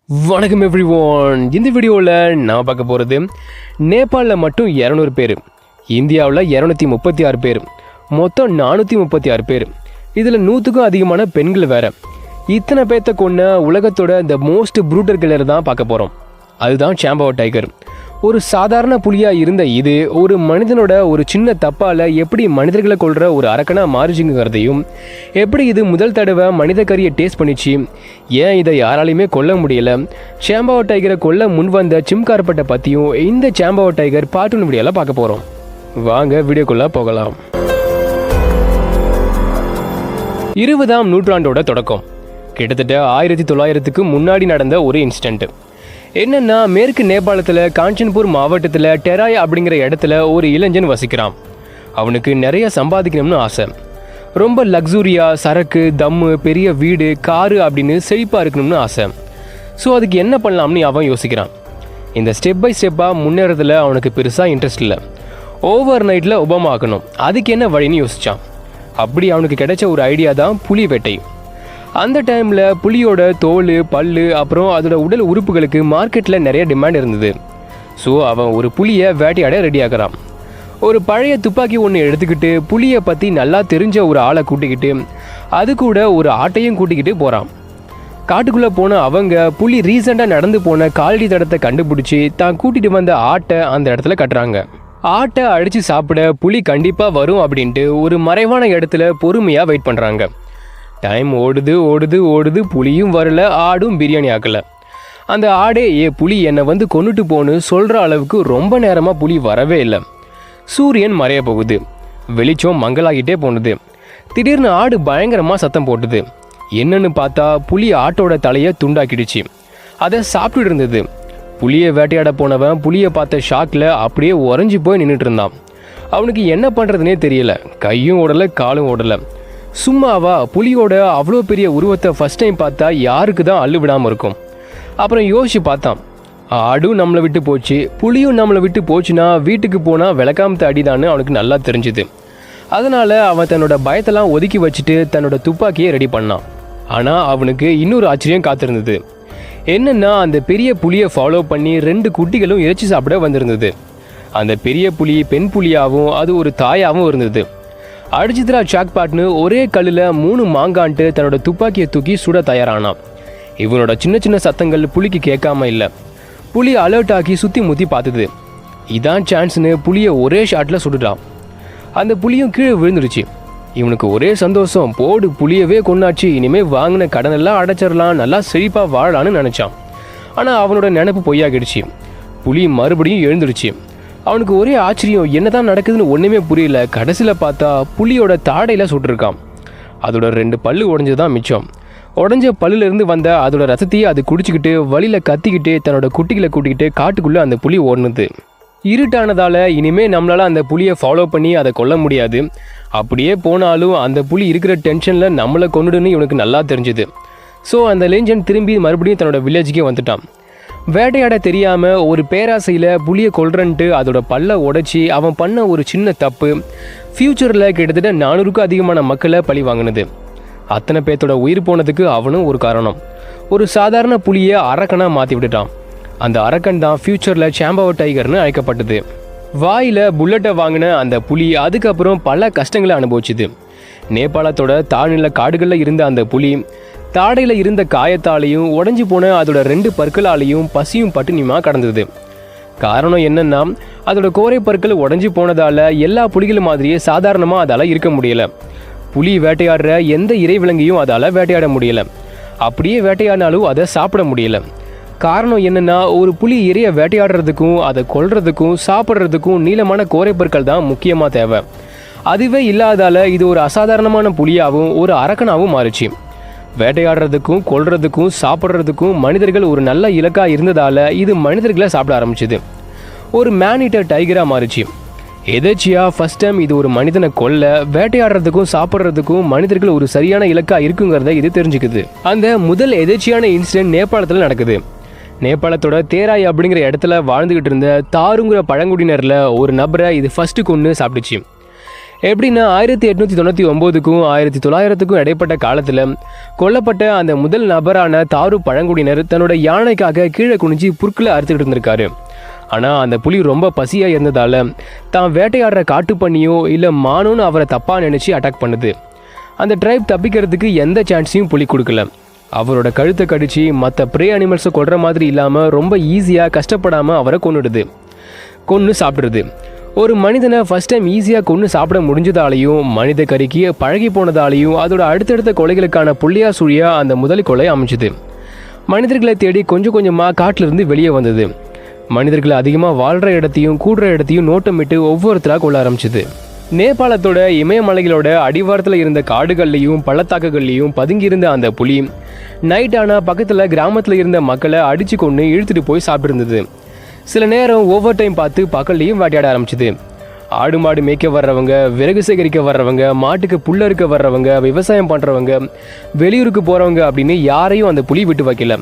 வணக்கம் எவ்ரிவான். இந்த வீடியோவில் நான் பார்க்க போகிறது நேபாளில் மட்டும் 200 பேர், இந்தியாவில் 236 பேர், மொத்தம் 436 பேர். இதில் 100க்கும் அதிகமான பெண்கள் வேறு. இத்தனை பேர்த்த கொண்ட உலகத்தோட த மோஸ்ட் ப்ரூட்டர் கில்லர் தான் பார்க்க போகிறோம். அதுதான் சாம்பவா டைகர். ஒரு சாதாரண புலியாக இருந்த இது ஒரு மனிதனோட ஒரு சின்ன தப்பால் எப்படி மனிதர்களை கொள்கிற ஒரு அரக்கனாக மாறிச்சுங்கிறதையும், எப்படி இது முதல் தடவை மனித கறியை டேஸ்ட் பண்ணிச்சு, ஏன் இதை யாராலையுமே கொல்ல முடியலை, சாம்பவா டைகரை கொல்ல முன்வந்த சிம்கார்பட்டை பற்றியும் இந்த சாம்பவா டைகர் பார்ட் 1 வீடியோவில் பார்க்க போகிறோம். வாங்க வீடியோக்குள்ளே போகலாம். 20ஆம் நூற்றாண்டோட தொடக்கம். கிட்டத்தட்ட 1900க்கு முன்னாடி நடந்த ஒரு இன்சிடென்ட். என்னன்னா, மேற்கு நேபாளத்தில் காஞ்சன்பூர் மாவட்டத்தில் டெராய் அப்படிங்கிற இடத்துல ஒரு இளைஞன் வசிக்கிறான். அவனுக்கு நிறைய சம்பாதிக்கணும்னு ஆசை. ரொம்ப லக்ஸூரியாக சரக்கு, தம்மு, பெரிய வீடு, காரு அப்படின்னு செழிப்பாக இருக்கணும்னு ஆசை. ஸோ அதுக்கு என்ன பண்ணலாம்னு அவன் யோசிக்கிறான். இந்த ஸ்டெப் பை ஸ்டெப்பாக முன்னேறதில் அவனுக்கு பெருசாக இன்ட்ரெஸ்ட் இல்லை. ஓவர் நைட்டில் உபமாக்கணும், அதுக்கு என்ன வழின்னு யோசித்தான். அப்படி அவனுக்கு கிடைச்ச ஒரு ஐடியா தான் புலி வேட்டை. அந்த டைமில் புலியோட தோல், பல், அப்புறம் அதோட உடல் உறுப்புகளுக்கு மார்க்கெட்டில் நிறைய டிமாண்ட் இருந்தது. ஸோ அவன் ஒரு புலியை வேட்டையாட ரெடியாகிறான். ஒரு பழைய துப்பாக்கி ஒன்று எடுத்துக்கிட்டு புலியை பற்றி நல்லா தெரிஞ்ச ஒரு ஆளை கூட்டிக்கிட்டு அது கூட ஒரு ஆட்டையும் கூட்டிக்கிட்டு போகிறான். காட்டுக்குள்ளே போன அவங்க புலி ரீசெண்டாக நடந்து போன காலடி தடத்தை கண்டுபிடிச்சி தான் கூட்டிகிட்டு வந்த ஆட்டை அந்த இடத்துல கட்டுறாங்க. ஆட்டை அடித்து சாப்பிட புலி கண்டிப்பாக வரும் அப்படின்ட்டு ஒரு மறைவான இடத்துல பொறுமையாக வெயிட் பண்ணுறாங்க. டைம் ஓடுது ஓடுது ஓடுது, புலியும் வரல, ஆடும் பிரியாணி ஆக்கலை. அந்த ஆடே புலி என்னை வந்து கொண்டுட்டு போன்னு சொல்கிற அளவுக்கு ரொம்ப நேரமாக புலி வரவே இல்லை. சூரியன் மறைய போகுது, வெளிச்சம் மங்கலாகிட்டே போனது. திடீர்னு ஆடு பயங்கரமாக சத்தம் போட்டுது. என்னன்னு பார்த்தா புலி ஆட்டோட தலையை துண்டாக்கிடுச்சு. அதை சாப்பிட்டுட்டு இருந்தது. புலியை வேட்டையாட போனவன் புலியை பார்த்த ஷாக்கில் அப்படியே உறைஞ்சி போய் நின்றுட்டு இருந்தான். அவனுக்கு என்ன பண்ணுறதுனே தெரியல. கையும் ஓடலை, காலும் ஓடலை. சும்மாவா, புலியோட அவ்வளோ பெரிய உருவத்தை ஃபஸ்ட் டைம் பார்த்தா யாருக்கு தான் அள்ளு விடாமல் இருக்கும். அப்புறம் யோசிச்சு பார்த்தான், ஆடும் நம்மளை விட்டு போச்சு, புலியும் நம்மளை விட்டு போச்சுன்னா வீட்டுக்கு போனால் விளக்காமத்த அடிதான்னு அவனுக்கு நல்லா தெரிஞ்சுது. அதனால் அவன் தன்னோட பயத்தெல்லாம் ஒதுக்கி வச்சுட்டு தன்னோட துப்பாக்கியை ரெடி பண்ணான். ஆனால் அவனுக்கு இன்னொரு ஆச்சரியம் காத்திருந்தது. என்னென்னா, அந்த பெரிய புலியை ஃபாலோ பண்ணி 2 குட்டிகளும் இறைச்சி சாப்பிட வந்திருந்தது. அந்த பெரிய புலி பெண் புலியாகவும் அது ஒரு தாயாகவும் இருந்தது. அடிச்சித்ரா சாக்பாட்னு ஒரே கல்லில் 3 மாங்கான்ட்டு தன்னோட துப்பாக்கியை தூக்கி சுட தயாரானான். இவனோட சின்ன சின்ன சத்தங்கள் புலிக்கு கேட்காம இல்லை. புலி அலர்ட் ஆக்கி சுற்றி முற்றி பார்த்துது. இதான் சான்ஸ்னு புலியை ஒரே ஷாட்டில் சுட்டுட்டான். அந்த புலியும் கீழே விழுந்துடுச்சு. இவனுக்கு ஒரே சந்தோஷம், போடு புலியவே கொண்டாச்சு, இனிமேல் வாங்கின கடனெல்லாம் அடைச்சிடலாம், நல்லா செழிப்பாக வாழலான்னு நினச்சான். ஆனால் அவனோட நினைப்பு பொய்யாகிடுச்சு. புலி மறுபடியும் எழுந்துடுச்சு. அவனுக்கு ஒரே ஆச்சரியம், என்னதான் நடக்குதுன்னு ஒன்றுமே புரியல. கடைசியில் பார்த்தா புலியோட தாடையில் சுட்டிருக்கான். அதோட 2 பல்லு உடஞ்சதான் மிச்சம். உடஞ்ச பல்லுலேருந்து வந்த அதோட ரசத்தையே அது குடிச்சிக்கிட்டு வழியில் கத்திக்கிட்டு தன்னோட குட்டிகளை கூட்டிக்கிட்டு காட்டுக்குள்ளே அந்த புலி ஓடுனுது. இருட்டானதால் இனிமேல் நம்மளால் அந்த புலியை ஃபாலோ பண்ணி அதை கொல்ல முடியாது. அப்படியே போனாலும் அந்த புலி இருக்கிற டென்ஷனில் நம்மளை கொண்டுடுன்னு இவனுக்கு நல்லா தெரிஞ்சுது. ஸோ அந்த லேஞ்சன் திரும்பி மறுபடியும் தன்னோட வில்லேஜுக்கே வந்துட்டான். வேட்டையாட தெரியாமல் ஒரு பேராசையில் புலியை கொல்றன்ட்டு அதோட பல்லை உடைச்சி அவன் பண்ண ஒரு சின்ன தப்பு ஃப்யூச்சரில் கிட்டத்தட்ட 400க்கும் அதிகமான மக்களை பழி வாங்கினது. அத்தனை பேர்த்தோட உயிர் போனதுக்கு அவனும் ஒரு காரணம். ஒரு சாதாரண புலியை அரக்கனாக மாற்றி விட்டுட்டான். அந்த அரக்கன் தான் ஃப்யூச்சரில் சாம்பவா டைகர்னு அழைக்கப்பட்டது. வாயில் புல்லட்டை வாங்கின அந்த புலி அதுக்கப்புறம் பல கஷ்டங்களை அனுபவிச்சுது. நேபாளத்தோட தாழ்நில காடுகளில் இருந்த அந்த புலி தாடையில் இருந்த காயத்தாலையும் உடஞ்சி போன அதோட 2 பற்களாலையும் பசியும் பட்டினியுமா கடந்தது. காரணம் என்னன்னா, அதோட கோரை பற்கள் உடஞ்சி போனதால் எல்லா புலிகள் மாதிரியே சாதாரணமாக அதால் இருக்க முடியலை. புலி வேட்டையாடுற எந்த இறைவிலங்கையும் அதால் வேட்டையாட முடியலை. அப்படியே வேட்டையாடினாலும் அதை சாப்பிட முடியலை. காரணம் என்னென்னா, ஒரு புலி இறையை வேட்டையாடுறதுக்கும் அதை கொல்றதுக்கும் சாப்பிட்றதுக்கும் நீளமான கோரை பற்கள் தான் முக்கியமாக தேவை. அதுவே இல்லாதால் இது ஒரு அசாதாரணமான புலியாகவும் ஒரு அரக்கனாகவும் மாறிச்சு. வேட்டையாடுறதுக்கும் கொல்றதுக்கும் சாப்பிட்றதுக்கும் மனிதர்கள் ஒரு நல்ல இலக்காக இருந்ததால் இது மனிதர்களை சாப்பிட ஆரம்பிச்சுது. ஒரு மேன் ஈட்டர் டைகராக மாறிச்சு. எதேச்சியாக ஃபஸ்ட் டைம் இது ஒரு மனிதனை கொல்ல, வேட்டையாடுறதுக்கும் சாப்பிட்றதுக்கும் மனிதர்கள் ஒரு சரியான இலக்காக இருக்குங்கிறத இது தெரிஞ்சுக்குது. அந்த முதல் எதேச்சியான இன்சிடென்ட் நேபாளத்தில் நடக்குது. நேபாளத்தோட தேராய் அப்படிங்கிற இடத்துல வாழ்ந்துக்கிட்டு இருந்த தாருங்கிற பழங்குடியினரில் ஒரு நபரை இது ஃபஸ்ட்டு கொண்டு சாப்பிட்டுச்சு. எப்படின்னா 1899க்கும் 1900க்கும் இடைப்பட்ட காலத்தில் கொல்லப்பட்ட அந்த முதல் நபரான தாரு பழங்குடியினர் தன்னோட யானைக்காக கீழே குனிஞ்சு புற்களை அறுத்துக்கிட்டு இருந்திருக்காரு. ஆனால் அந்த புலி ரொம்ப பசியாக இருந்ததால் தான் வேட்டையாடுற காட்டுப்பண்ணியோ இல்லை மானோன்னு அவரை தப்பாக நினச்சி அட்டாக் பண்ணுது. அந்த ட்ரைப் தப்பிக்கிறதுக்கு எந்த சான்ஸையும் புலி கொடுக்கல. அவரோட கழுத்தை கடிச்சு மற்ற ப்ரே அனிமல்ஸை கொல்ற மாதிரி இல்லாமல் ரொம்ப ஈஸியாக கஷ்டப்படாமல் அவரை கொன்று சாப்பிட்றது. ஒரு மனிதனை ஃபஸ்ட் டைம் ஈஸியாக கொன்று சாப்பிட முடிஞ்சதாலையும் மனித கறிக்கு பழகி போனதாலையும் அதோட அடுத்தடுத்த கொலைகளுக்கான புள்ளியா சுழியா அந்த முதல் கொலை அமைஞ்சுது. மனிதர்களை தேடி கொஞ்சம் கொஞ்சமாக காட்டிலிருந்து வெளியே வந்தது. மனிதர்கள் அதிகமாக வாழ்கிற இடத்தையும் கூடுற இடத்தையும் நோட்டமிட்டு ஒவ்வொருத்தராக கொள்ள ஆரம்பிச்சுது. நேபாளத்தோட இமயமலைகளோட அடிவாரத்தில் இருந்த காடுகள்லையும் பள்ளத்தாக்குகள்லையும் பதுங்கியிருந்த அந்த புலி நைட் ஆனால் பக்கத்தில் கிராமத்தில் இருந்த மக்களை அடித்து கொண்டு இழுத்துட்டு போய் சாப்பிட்டுருந்தது. சில நேரம் ஓவர் டைம் பார்த்து பகல்லையும் வேட்டையாட ஆரம்பிச்சுது. ஆடு மாடு மேய்க்க வர்றவங்க, விறகு சேகரிக்க வர்றவங்க, மாட்டுக்கு புல்லறுக்க வர்றவங்க, விவசாயம் பண்ணுறவங்க, வெளியூருக்கு போகிறவங்க அப்படின்னு யாரையும் அந்த புலி விட்டு வைக்கல.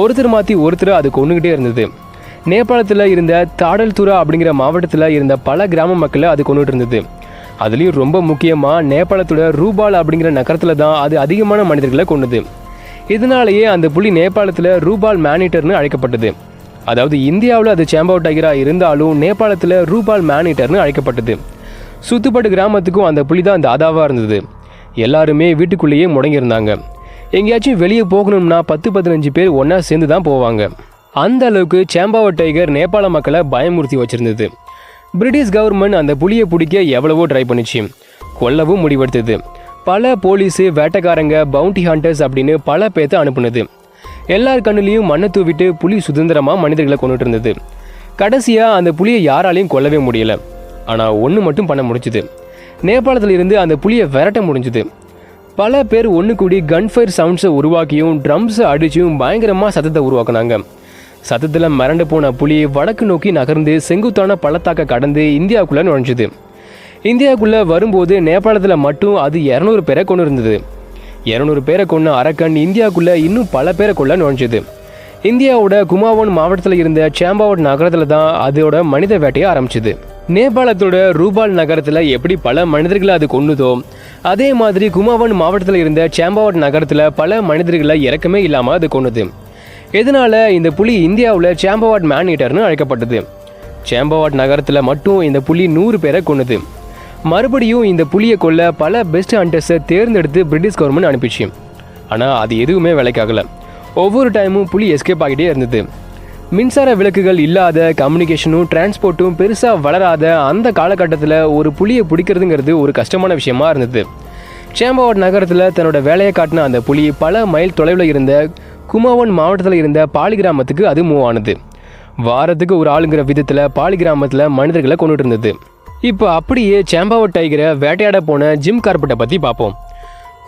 ஒருத்தர் மாற்றி ஒருத்தர் அது கொண்டுகிட்டே இருந்தது. நேபாளத்தில் இருந்த தாடல்துரா அப்படிங்கிற மாவட்டத்தில் இருந்த பல கிராம மக்களை அது கொண்டுட்டு இருந்தது. அதுலேயும் ரொம்ப முக்கியமாக நேபாளத்தோட ரூபால் அப்படிங்கிற நகரத்தில் தான் அது அதிகமான மனிதர்களை கொண்டுது. இதனாலேயே அந்த புலி நேபாளத்தில் ரூபால் மேனிட்டர்னு அழைக்கப்பட்டது. அதாவது இந்தியாவில் அது சாம்பவ் டைகராக இருந்தாலும் நேபாளத்தில் ரூபால் மேனிட்டர்னு அழைக்கப்பட்டது. சுத்துப்பட்டு கிராமத்துக்கும் அந்த புலி தான் தாதாவாக இருந்தது. எல்லாருமே வீட்டுக்குள்ளேயே முடங்கியிருந்தாங்க. எங்கேயாச்சும் வெளியே போகணும்னா 10-15 பேர் ஒன்றா சேர்ந்து தான் போவாங்க. அந்த அளவுக்கு சாம்பவ் டைகர் நேபாள மக்களை பயமுறுத்தி வச்சிருந்தது. பிரிட்டிஷ் கவர்மெண்ட் அந்த புலியை பிடிக்க எவ்வளவோ ட்ரை பண்ணிச்சு, கொல்லவும் முடிவெடுத்தது. பல போலீஸு, வேட்டைக்காரங்க, பவுண்டி ஹண்டர்ஸ் அப்படின்னு பல பேர்த்த அனுப்புனது. எல்லார் கண்ணுலேயும் மண்ணை தூவிட்டு புலி சுதந்திரமாக மனிதர்களை கொண்டுட்டு இருந்தது. கடைசியாக அந்த புலியை யாராலையும் கொல்லவே முடியல. ஆனால் ஒன்று மட்டும் பண்ண முடிஞ்சுது. நேபாளத்தில் இருந்து அந்த புலியை விரட்ட முடிஞ்சுது. பல பேர் ஒன்று கூடி கன்ஃபயர் சவுண்ட்ஸை உருவாக்கியும் ட்ரம்ஸை அடிச்சும் பயங்கரமாக சத்தத்தை உருவாக்குனாங்க. சத்தத்தில் மிரண்டு போன புலி வடக்கு நோக்கி நகர்ந்து செங்குத்தான பள்ளத்தாக்க கடந்து இந்தியாவுக்குள்ளே நுழைஞ்சுது. இந்தியாவுக்குள்ளே வரும்போது நேபாளத்தில் மட்டும் அது 200 பேரை கொண்டு இருந்தது. 200 பேரை கொண்ட அரக்கன் இந்தியாவுக்குள்ளே இன்னும் பல பேரை கொள்ள நுழைஞ்சது. இந்தியாவோட குமாவோன் மாவட்டத்தில் இருந்த சாம்பவட் நகரத்தில் தான் அதோட மனித வேட்டையை ஆரம்பிச்சுது. நேபாளத்தோட ரூபால் நகரத்தில் எப்படி பல மனிதர்களை அது கொண்டுதோ அதே மாதிரி குமாவோன் மாவட்டத்தில் இருந்த சாம்பவட் நகரத்தில் பல மனிதர்களை இறக்கமே இல்லாமல் அது கொண்டுது. இதனால் இந்த புலி இந்தியாவில் சாம்பவாட் மேனிட்டர்னு அழைக்கப்பட்டது. சாம்பவாட் நகரத்தில் மட்டும் இந்த புலி 100 பேரை கொண்டுது. மறுபடியும் இந்த புலியை கொல்ல பல பெஸ்ட் ஹண்டர்ஸை தேர்ந்தெடுத்து பிரிட்டிஷ் கவர்மெண்ட் அனுப்பிச்சு. ஆனால் அது எதுவுமே வேலைக்காகல. ஒவ்வொரு டைமும் புலி எஸ்கேப் ஆகிட்டே இருந்தது. மின்சார விளக்குகள் இல்லாத, கம்யூனிகேஷனும் டிரான்ஸ்போர்ட்டும் பெருசாக வளராத அந்த காலகட்டத்தில் ஒரு புலியை பிடிக்கிறதுங்கிறது ஒரு கஷ்டமான விஷயமா இருந்தது. சாம்பவாட் நகரத்தில் தன்னோட வேலையை காட்டின அந்த புலி பல மைல் தொலைவில் இருந்த குமாவோன் மாவட்டத்தில் இருந்த பாலி கிராமத்துக்கு அது மூவ் ஆனது. வாரத்துக்கு ஒரு ஆளுங்கிற விதத்தில் பாலி கிராமத்தில் மனிதர்களை கொண்டுட்டு இருந்தது. இப்போ அப்படியே சாம்பவட் டைகரை வேட்டையாட போன ஜிம் கார்பெட்டை பற்றி பார்ப்போம்.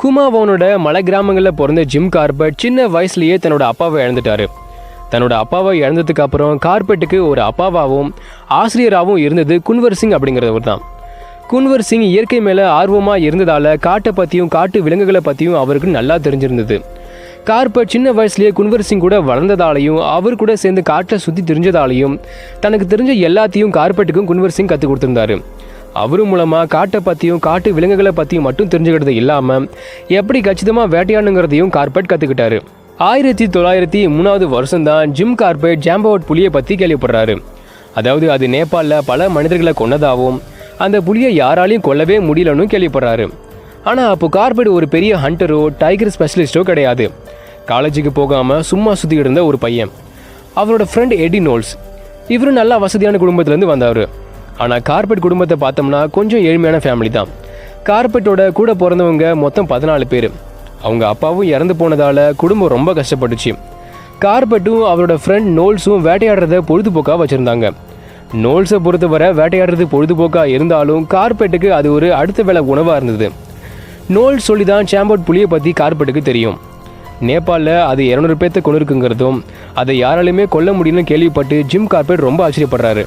குமாவோனோட மலை கிராமங்களில் பிறந்த ஜிம் கார்பெட் சின்ன வயசுலேயே தன்னோட அப்பாவை இழந்துட்டாரு. தன்னோட அப்பாவை இழந்ததுக்கு அப்புறம் கார்பெட்டுக்கு ஒரு அப்பாவாகவும் ஆசிரியராகவும் இருந்தது குன்வர் சிங் அப்படிங்கிறவர் தான். குன்வர் சிங் இயற்கை மேலே ஆர்வமாக இருந்ததால் காட்டை பற்றியும் காட்டு விலங்குகளை பற்றியும் அவருக்கு நல்லா தெரிஞ்சிருந்தது. கார்பெட் சின்ன வயசுலேயே குன்வர் சிங் கூட வளர்ந்ததாலையும் அவர் கூட சேர்ந்து காட்டில் சுற்றி தெரிஞ்சதாலையும் தனக்கு தெரிஞ்ச எல்லாத்தையும் கார்பெட்டுக்கும் குன்வர் சிங் கற்றுக் கொடுத்துருந்தாரு. அவரு மூலமாக காட்டை பற்றியும் காட்டு விலங்குகளை பற்றியும் மட்டும் தெரிஞ்சுக்கிறது இல்லாமல் எப்படி கச்சிதமாக வேட்டையாடுங்கிறதையும் கார்பெட் கற்றுக்கிட்டாரு. 1903 வருஷம்தான் ஜிம் கார்பெட் சாம்பவட் புலியை பற்றி கேள்விப்படுறாரு. அதாவது அது நேபாளில் பல மனிதர்களை கொன்னதாகவும் அந்த புலியை யாராலையும் கொல்லவே முடியலன்னு கேள்விப்படுறாரு. ஆனால் அப்போ கார்பெட் ஒரு பெரிய ஹண்டரோ டைகர் ஸ்பெஷலிஸ்டோ கிடையாது. காலேஜுக்கு போகாமல் சும்மா சுற்றிக்கிட்டு இருந்த ஒரு பையன். அவரோட ஃப்ரெண்ட் எடி நோல்ஸ், இவரும் நல்லா வசதியான குடும்பத்துலேருந்து வந்தவர். ஆனால் கார்பெட் குடும்பத்தை பார்த்தோம்னா கொஞ்சம் ஏழ்மையான ஃபேமிலி தான். கார்பெட்டோட கூட பிறந்தவங்க மொத்தம் 14 பேர். அவங்க அப்பாவும் இறந்து போனதால் குடும்பம் ரொம்ப கஷ்டப்பட்டுச்சு. கார்பெட்டும் அவரோட ஃப்ரெண்ட் நோல்ஸும் வேட்டையாடுறத பொழுதுபோக்காக வச்சுருந்தாங்க. நோல்ஸை பொறுத்தவரை வேட்டையாடுறது பொழுதுபோக்காக இருந்தாலும் கார்பெட்டுக்கு அது ஒரு அடுத்த வேளை உணவாக இருந்தது. நோல்ஸ் சொல்லி தான் சாம்பவட் புலியை பற்றி கார்பெட்டுக்கு தெரியும். நேபாளில் அது 200 பேர்த்த கொண்டு இருக்குங்கிறதும் அதை யாராலுமே கொல்ல முடியும்னு கேள்விப்பட்டு ஜிம் கார்பெட் ரொம்ப ஆச்சரியப்படுறாரு.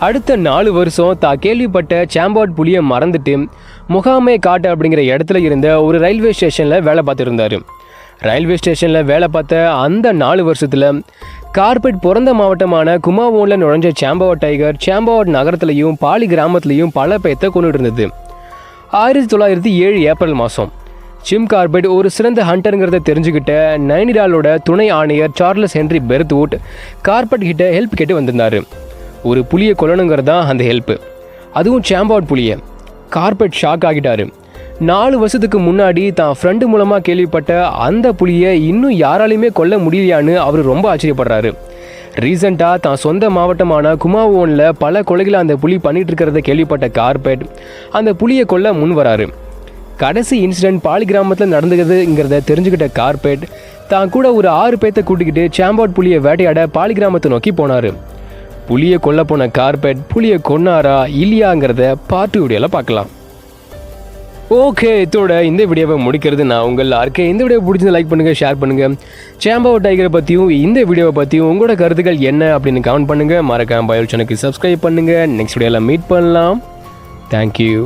அடுத்த 4 வருஷம் தான் கேள்விப்பட்ட சாம்பவட் புலியை மறந்துட்டு முகாமே காட்டு அப்படிங்கிற இடத்துல இருந்த ஒரு ரயில்வே ஸ்டேஷனில் வேலை பார்த்துருந்தாரு. ரயில்வே ஸ்டேஷனில் வேலை பார்த்த அந்த 4 வருஷத்தில் கார்பெட் பிறந்த மாவட்டமான குமாவோனில் நுழைஞ்ச சாம்பவட் டைகர் சாம்பவட் நகரத்துலையும் பாலி கிராமத்துலையும் பல பேர்த்த கொண்டுட்டு இருந்தது. 1907 ஏப்ரல் மாதம் ஜிம் கார்பெட் ஒரு சிறந்த ஹண்டருங்கிறத தெரிஞ்சுக்கிட்ட நைனிடாலோட துணை ஆணையர் சார்லஸ் ஹென்ரி பெர்த்வுட் கார்பெட் கிட்ட ஹெல்ப் கேட்டு வந்திருந்தார். ஒரு புலியை கொல்லணுங்கிறது தான் அந்த ஹெல்ப்பு, அதுவும் சாம்பவுட் புலியை. கார்பெட் ஷாக் ஆகிட்டாரு. 4 வருஷத்துக்கு முன்னாடி தான் ஃப்ரெண்டு மூலமாக கேள்விப்பட்ட அந்த புலியை இன்னும் யாராலையுமே கொல்ல முடியலையான்னு அவர் ரொம்ப ஆச்சரியப்படுறாரு. ரீசெண்டாக தான் சொந்த மாவட்டமான குமாவோனில் பல கொலைகளை அந்த புலி பண்ணிட்டு இருக்கிறத கேள்விப்பட்ட கார்பெட் அந்த புலியை கொல்ல முன் வராரு. கடைசி இன்சிடென்ட் பாலி கிராமத்தில் நடந்துக்கிறதுங்கிறத தெரிஞ்சுக்கிட்ட கார்பெட் தான் கூட ஒரு 6 பேர்த்த கூட்டிக்கிட்டு சாம்பவுட் புலியை வேட்டையாட பாலி கிராமத்தை நோக்கி போனார். புலியை கொல்ல போன கார்பெட் புலியை கொன்னாரா இல்லையாங்கிறத பார்ட் 2 வீடியோவில் பார்க்கலாம். ஓகே, இதோட இந்த வீடியோவை முடிக்கிறது நான் உங்கள் இருக்கேன். இந்த வீடியோ பிடிச்சிருந்து லைக் பண்ணுங்கள், ஷேர் பண்ணுங்கள். சாம்பவுட் டைகரை பற்றியும் இந்த வீடியோவை பற்றியும் உங்களோட கருத்துக்கள் என்ன அப்படின்னு கமெண்ட் பண்ணுங்கள். மறக்காம பயோ சேனலுக்கு சப்ஸ்கிரைப் பண்ணுங்கள். நெக்ஸ்ட் வீடியோவில் மீட் பண்ணலாம். தேங்க்யூ.